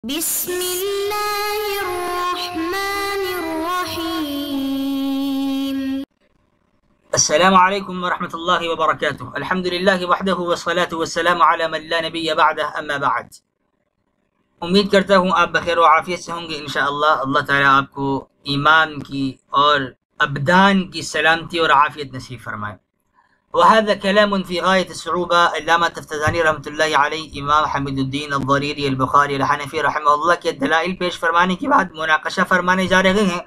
بسم الله الرحمن الرحيم. السلام علیکم ورحمۃ اللہ وبرکاتہ. الحمد للہ وحدہ والصلاة والسلام علی من لا نبی بعدہ اما بعد. امید کرتا ہوں آپ بخیر و عافیت سے ہوں گے انشاءاللہ. اللہ تعالیٰ آپ کو ایمان کی اور ابدان کی سلامتی اور عافیت نصیب فرمائے. وهذا كلام في غاية الصعوبة. علامہ تفتزانی رحمۃ اللہ علیہ، امام حمید الدین الضریری البخاری الحنفی رحمہ اللہ کے دلائل پیش فرمانے کے بعد مناقشہ فرمانے جا رہے ہیں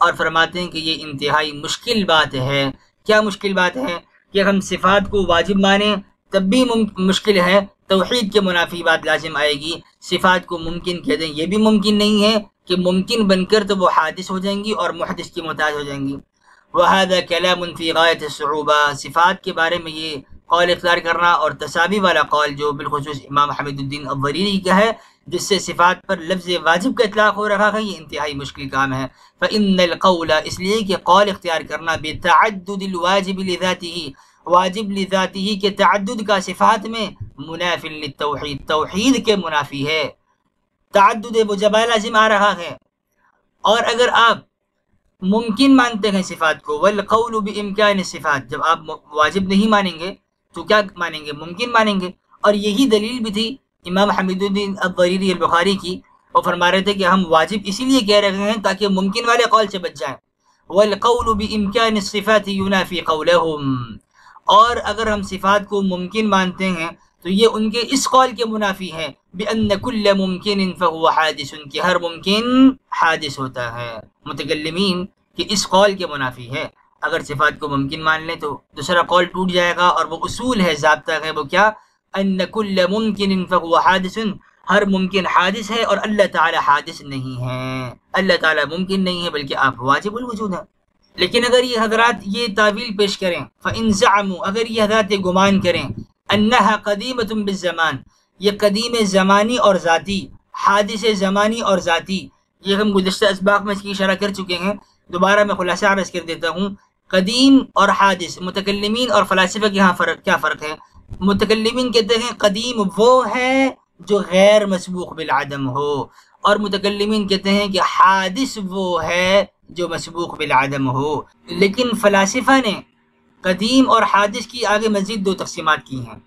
اور فرماتے ہیں کہ یہ انتہائی مشکل بات ہے. کیا مشکل بات ہے؟ کہ ہم صفات کو واجب مانیں تب بھی مشکل ہے. توحید کے منافی بات لازم آئے گی. صفات کو ممکن کہہ دیں یہ بھی ممکن نہیں ہے کہ ممکن بن کر تو وہ حادث ہو جائیں گی اور محدث کی محتاج ہو جائیں گی. وهذا كلام في غاية الصعوبة. صفات کے بارے میں یہ قول اختیار کرنا اور تساوی والا قول جو بالخصوص امام حمید الدین الضریری کا ہے، جس سے صفات پر لفظ واجب کا اطلاق ہو رہا ہے، یہ انتہائی مشکل کام ہے. فإن القول، اس لیے کہ قول اختیار کرنا بتعدد الواجب لذاته، واجب لذاته کے تعدد کا صفات میں مناف للتوحید، توحید کے منافی ہے. تعدد وجبہ لازم آ رہا ہے. اور اگر آپ ممکن مانتے ہیں صفات کو، والقول بامکان الصفات، جب آپ واجب نہیں مانیں گے تو کیا مانیں گے؟ ممکن مانیں گے. اور یہی دلیل بھی تھی امام حمید الدین الضریری البخاری کی. وہ فرما رہے تھے کہ ہم واجب اسی لیے کہہ رہے ہیں تاکہ ممکن والے قول سے بچ جائیں. والقول بامکان الصفات ينافي قولهم، اور اگر ہم صفات کو ممکن مانتے ہیں تو یہ ان کے اس قول کے منافی ہے بأن كل ممکن فهو حادث، کہ ہر ممکن حادث ہوتا ہے. متکلمین کہ اس قول کے منافی ہے. اگر صفات کو ممکن مان لیں تو دوسرا قول ٹوٹ جائے گا، اور وہ اصول ہے، ضابطہ ہے. وہ کیا؟ ان كل ممکن فهو حادث، ہر ممکن حادث ہے اور اللہ تعالی حادث نہیں ہے. اللہ تعالی ممکن نہیں ہے بلکہ آپ واجب الوجود ہیں. لیکن اگر یہ حضرات یہ تعویل پیش کریں، فإن زعموا، اگر یہ حضرات گمان کریں، انها قدیمۃ بالزمان، یہ قدیم زمانی اور ذاتی، حادث زمانی اور ذاتی، یہ ہم گزشتہ اسباق میں اس کی اشارہ کر چکے ہیں. دوبارہ میں خلاصہ عرض کر دیتا ہوں. قدیم اور حادث، متکلمین اور فلاسفہ کے ہاں کیا فرق ہے؟ متکلمین کہتے ہیں قدیم وہ ہے جو غیر مسبوق بالعدم ہو، اور متکلمین کہتے ہیں کہ حادث وہ ہے جو مسبوق بالعدم ہو. لیکن فلاسفہ نے قدیم اور حادث کی آگے مزید دو تقسیمات کی ہیں.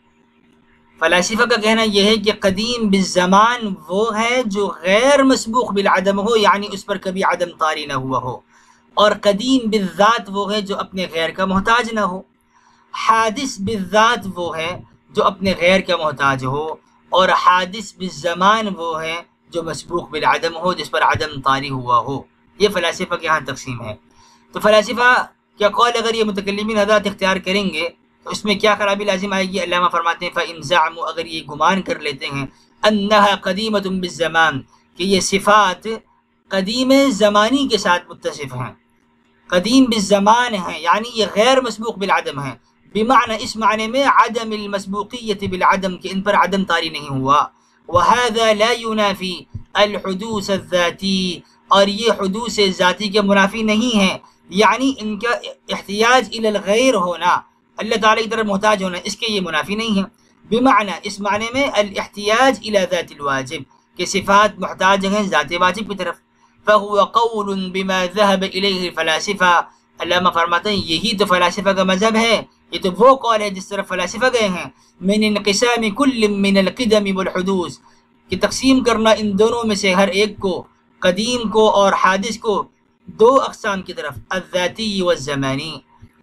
فلاسفہ کا کہنا یہ ہے کہ قدیم بالزمان وہ ہے جو غیر مسبوق بالعدم ہو، یعنی اس پر کبھی عدم طاری نہ ہوا ہو. اور قدیم بالذات وہ ہے جو اپنے غیر کا محتاج نہ ہو. حادث بالذات وہ ہے جو اپنے غیر کا محتاج ہو، اور حادث بالزمان وہ ہے جو مسبوق بالعدم ہو، جس پر عدم طاری ہوا ہو. یہ فلاسفہ کے ہاں تقسیم ہے. تو فلاسفہ کیا قول اگر یہ متکلمین حضرات اختیار کریں گے تو اس میں کیا خرابی لازم آئے گی؟ علامہ فرماتے ہیں فإن زعموا، اگر یہ گمان کر لیتے ہیں، انها قدیمۃ بالزمان، کہ یہ صفات قدیم زمانی کے ساتھ متصف ہیں، قدیم بالزمان ہیں، یعنی یہ غیر مسبوق بالعدم ہیں. بمعنی، اس معنی میں عدم المسبوقیت بالعدم، کہ ان پر عدم طاری نہیں ہوا. وهذا لا ينافي الحدوث الذاتی، اور یہ حدوث ذاتی کے منافی نہیں ہے، یعنی ان کا احتیاج الی الغیر ہونا، اللہ تعالیٰ کی طرف محتاج ہونا، اس کے یہ منافی نہیں ہے. بمعنی، اس معنی میں الاحتیاج الی ذات الواجب، کہ صفات محتاج ہیں ذات واجب کی طرف. فهو قول بما ذهب الیہ الفلاسفہ، علامہ فرماتے ہیں یہی تو فلاسفہ کا مذہب ہے، یہ تو وہ قول ہے جس طرف فلاسفہ گئے ہیں. من انقسام کل من القدم والحدوث، کہ تقسیم کرنا ان دونوں میں سے ہر ایک کو، قدیم کو اور حادث کو، دو اقسام کی طرف، الذاتی والزمانی.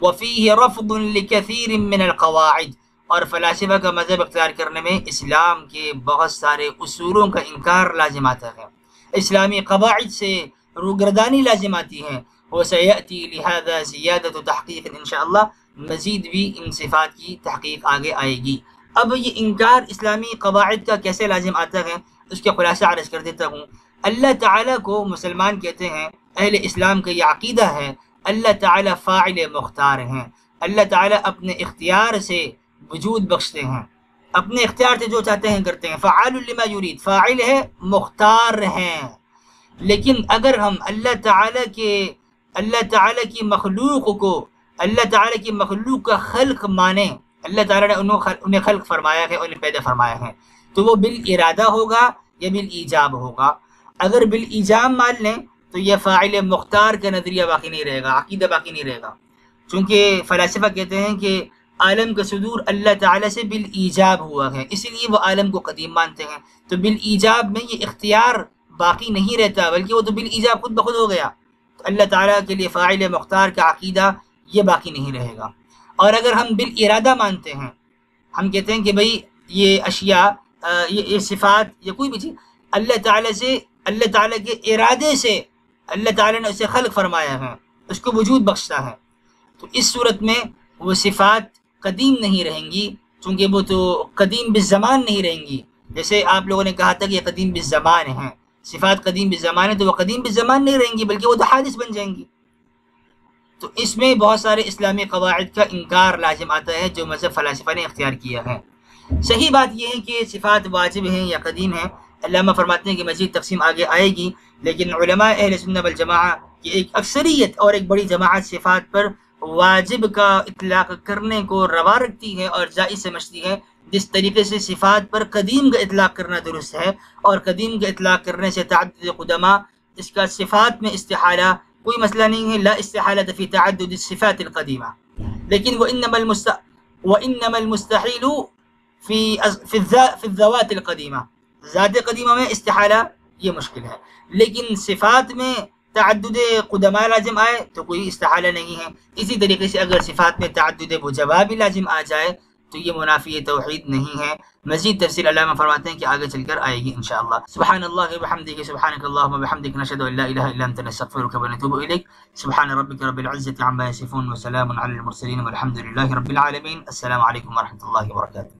وفیہ رفض لکثیر من القواعد، اور فلاسفہ کا مذہب اختیار کرنے میں اسلام کے بہت سارے اصولوں کا انکار لازم آتا ہے، اسلامی قواعد سے روگردانی لازم آتی ہے. وسیأتی لہذا زیادت تحقیق، انشاءاللہ مزید بھی ان صفات کی تحقیق آگے آئے گی. اب یہ انکار اسلامی قواعد کا کیسے لازم آتا ہے اس کے خلاصہ عرض کر دیتا ہوں. اللہ تعالیٰ کو مسلمان کہتے ہیں، اہل اسلام کا یہ عقیدہ ہے، اللہ تعالیٰ فاعل مختار ہیں. اللہ تعالیٰ اپنے اختیار سے وجود بخشتے ہیں، اپنے اختیار سے جو چاہتے ہیں کرتے ہیں. فعال لما یرید، فاعل ہے، مختار ہیں. لیکن اگر ہم اللہ تعالیٰ کی مخلوق کو، اللہ تعالیٰ کی مخلوق کا خلق مانیں، اللہ تعالیٰ نے انہیں خلق فرمایا ہے، انہیں پیدا فرمایا ہے، تو وہ بالارادہ ہوگا یہ بالایجاب ہوگا. اگر بالایجاب مان لیں تو یہ فاعل مختار کا نظریہ باقی نہیں رہے گا، عقیدہ باقی نہیں رہے گا، چونکہ فلاسفہ کہتے ہیں کہ عالم کا صدور اللہ تعالیٰ سے بالایجاب ہوا ہے، اسی لیے وہ عالم کو قدیم مانتے ہیں. تو بالایجاب میں یہ اختیار باقی نہیں رہتا، بلکہ وہ تو بالایجاب خود بخود ہو گیا. تو اللہ تعالیٰ کے لیے فاعل مختار کا عقیدہ یہ باقی نہیں رہے گا. اور اگر ہم بالارادہ مانتے ہیں، ہم کہتے ہیں کہ بھئی یہ اشیاء، یہ صفات یا کوئی بھی چیز اللہ تعالیٰ سے، اللہ تعالیٰ کے ارادے سے اللہ تعالیٰ نے اسے خلق فرمایا ہے، اس کو وجود بخشتا ہے، تو اس صورت میں وہ صفات قدیم نہیں رہیں گی، چونکہ وہ تو قدیم بالزمان نہیں رہیں گی. جیسے آپ لوگوں نے کہا تھا کہ یہ قدیم بالزمان ہیں، صفات قدیم بالزمان ہیں، تو وہ قدیم بالزمان نہیں رہیں گی بلکہ وہ تو حادث بن جائیں گی. تو اس میں بہت سارے اسلامی قواعد کا انکار لازم آتا ہے جو مذہب فلاسفہ نے اختیار کیا ہے. صحیح بات یہ ہے کہ صفات واجب ہیں یا قدیم ہیں. علامہ فرماتے ہیں کہ مزید تقسیم آگے آئے گی، لیکن علماء اہل سنت والجماعہ کی ایک اکثریت اور ایک بڑی جماعت صفات پر واجب کا اطلاق کرنے کو روا رکھتی ہے اور جائز سمجھتی ہے، جس طریقے سے صفات پر قدیم کا اطلاق کرنا درست ہے، اور قدیم کا اطلاق کرنے سے تعدد قدماء، اس کا صفات میں استحالہ کوئی مسئلہ نہیں ہے، لا استحالۃ فی تعدد الصفات القدیمہ. لیکن وانما المستحیل فی الذوات القدیمہ، ذات قدیمہ میں استحالہ یہ مشکل ہے، لیکن صفات میں تعدد قدماء لازم آئے تو کوئی استحالہ نہیں ہے. اسی طریقے سے اگر صفات میں تعدد وجباء بھی لازم آ جائے تو یہ منافی توحید نہیں ہے. مزید تفصیل علامہ فرماتے ہیں کہ آگے چل کر آئے گی انشاءاللہ. سبحان اللہ وبحمدہ، سبحانک اللہم وبحمدک، نشہد ان لا الہ الا انت، نستغفرک ونتوب الیک. سبحان ربک رب العزۃ عما یصفون وسلام علی المرسلین والحمد للہ رب العالمین. السلام علیکم ورحمۃ اللہ وبرکاتہ.